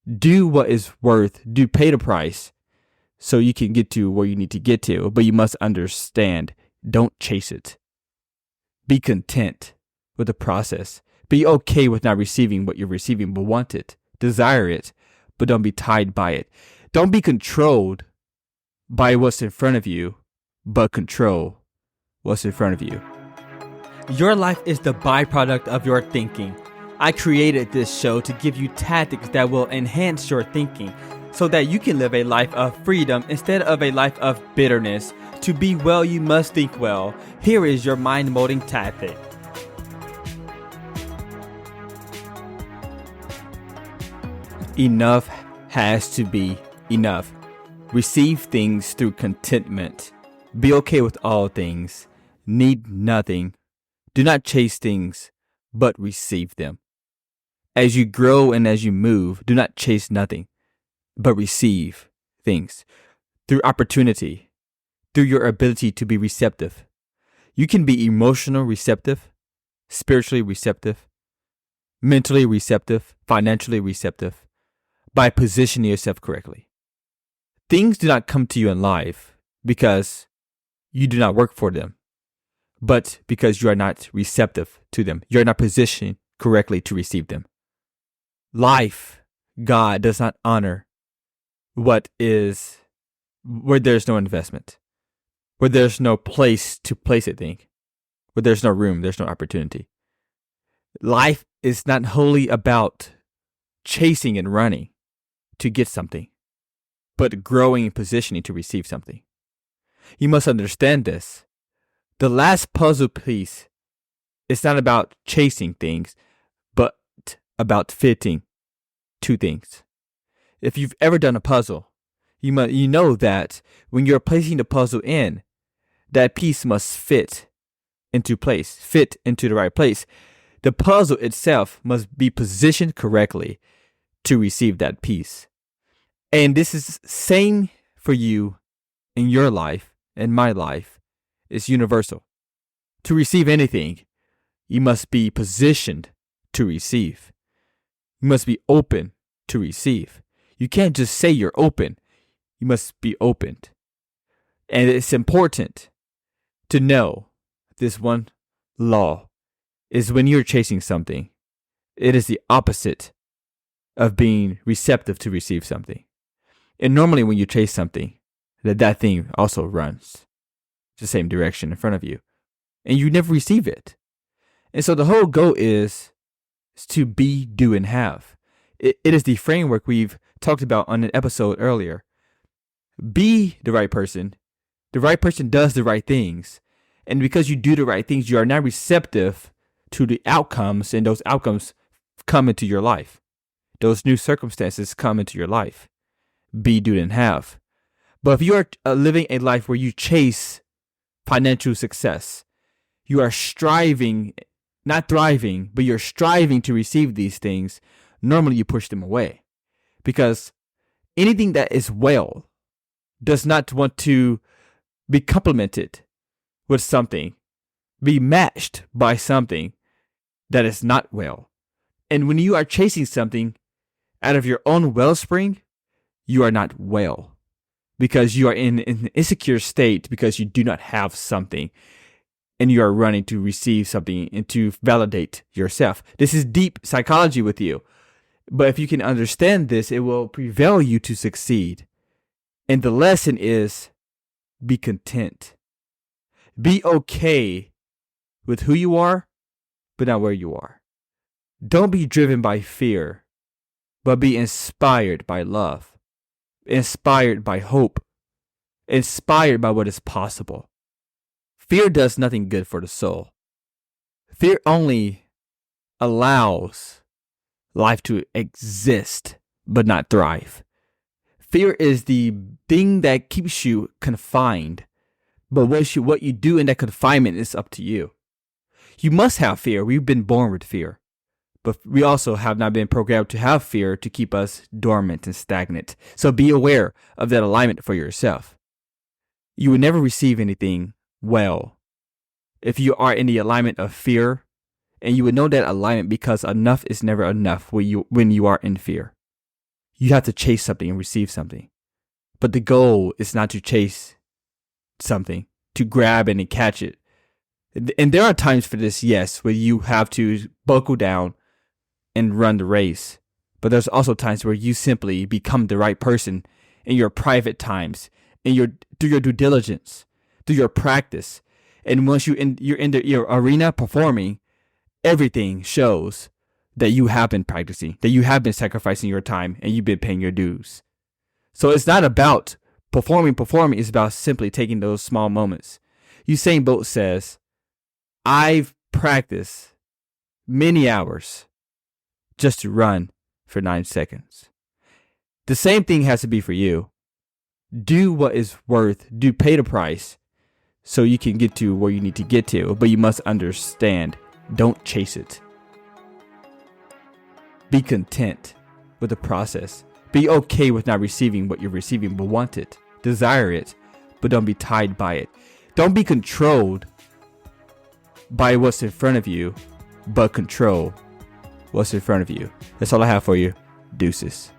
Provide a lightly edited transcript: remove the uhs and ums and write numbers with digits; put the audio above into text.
Do what is worth, do pay the price so you can get to where you need to get to. But you must understand, don't chase it. Be content with the process. Be okay with not receiving what you're receiving, but want it. Desire it, but don't be tied by it. Don't be controlled by what's in front of you, but control what's in front of you. Your life is the byproduct of your thinking. I created this show to give you tactics that will enhance your thinking so that you can live a life of freedom instead of a life of bitterness. To be well, you must think well. Here is your mind-molding tactic. Enough has to be enough. Receive things through contentment. Be okay with all things. Need nothing. Do not chase things, but receive them. As you grow and as you move, do not chase nothing, but receive things through opportunity, through your ability to be receptive. You can be emotional receptive, spiritually receptive, mentally receptive, financially receptive, by positioning yourself correctly. Things do not come to you in life because you do not work for them, but because you are not receptive to them. You are not positioned correctly to receive them. Life, God does not honor where there's no investment, where there's no place to place a thing, where there's no room, there's no opportunity. Life is not wholly about chasing and running to get something, but growing and positioning to receive something. You must understand this. The last puzzle piece is not about chasing things, but about fitting two things. If you've ever done a puzzle, you know that when you're placing the puzzle in, that piece must fit into place, fit into the right place. The puzzle itself must be positioned correctly to receive that piece. And this is same for you in your life and my life. It's universal. To receive anything, you must be positioned to receive. You must be open to receive. You can't just say you're open. You must be opened. And it's important to know this one law is when you're chasing something, it is the opposite of being receptive to receive something. And normally when you chase something, that thing also runs the same direction in front of you. And you never receive it. And so the whole goal is to be, do, and have. It is the framework we've talked about on an episode earlier. Be the right person. The right person does the right things. And because you do the right things, you are now receptive to the outcomes, and those outcomes come into your life. Those new circumstances come into your life. Be, do, and have. But if you are living a life where you chase financial success, you are striving, not thriving, but you're striving to receive these things, normally you push them away. Because anything that is well does not want to be complemented with something, be matched by something that is not well. And when you are chasing something out of your own wellspring, you are not well. Because you are in an insecure state because you do not have something. And you are running to receive something and to validate yourself. This is deep psychology with you. But if you can understand this, it will prevail you to succeed. And the lesson is be content. Be okay with who you are, but not where you are. Don't be driven by fear, but be inspired by love, inspired by hope, inspired by what is possible. Fear does nothing good for the soul. Fear only allows life to exist, but not thrive. Fear is the thing that keeps you confined, but what you do in that confinement is up to you. You must have fear. We've been born with fear, but we also have not been programmed to have fear to keep us dormant and stagnant. So be aware of that alignment for yourself. You will never receive anything well if you are in the alignment of fear, and you would know that alignment because enough is never enough when you are in fear. you have to chase something and receive something. But the goal is not to chase something, to grab it and catch it. And there are times for this, yes, where you have to buckle down and run the race. But there's also times where you simply become the right person in your private times, through your due diligence, through your practice. And once you're in your arena performing, everything shows that you have been practicing, that you have been sacrificing your time, and you've been paying your dues. So it's not about performing. Performing is about simply taking those small moments. Usain Bolt says, I've practiced many hours just to run for 9 seconds. The same thing has to be for you. Do what is pay the price so you can get to where you need to get to, but you must understand, don't chase it. Be content with the process. Be okay with not receiving what you're receiving, but want it. Desire it, but don't be tied by it. Don't be controlled by what's in front of you, but control what's in front of you. That's all I have for you. Deuces.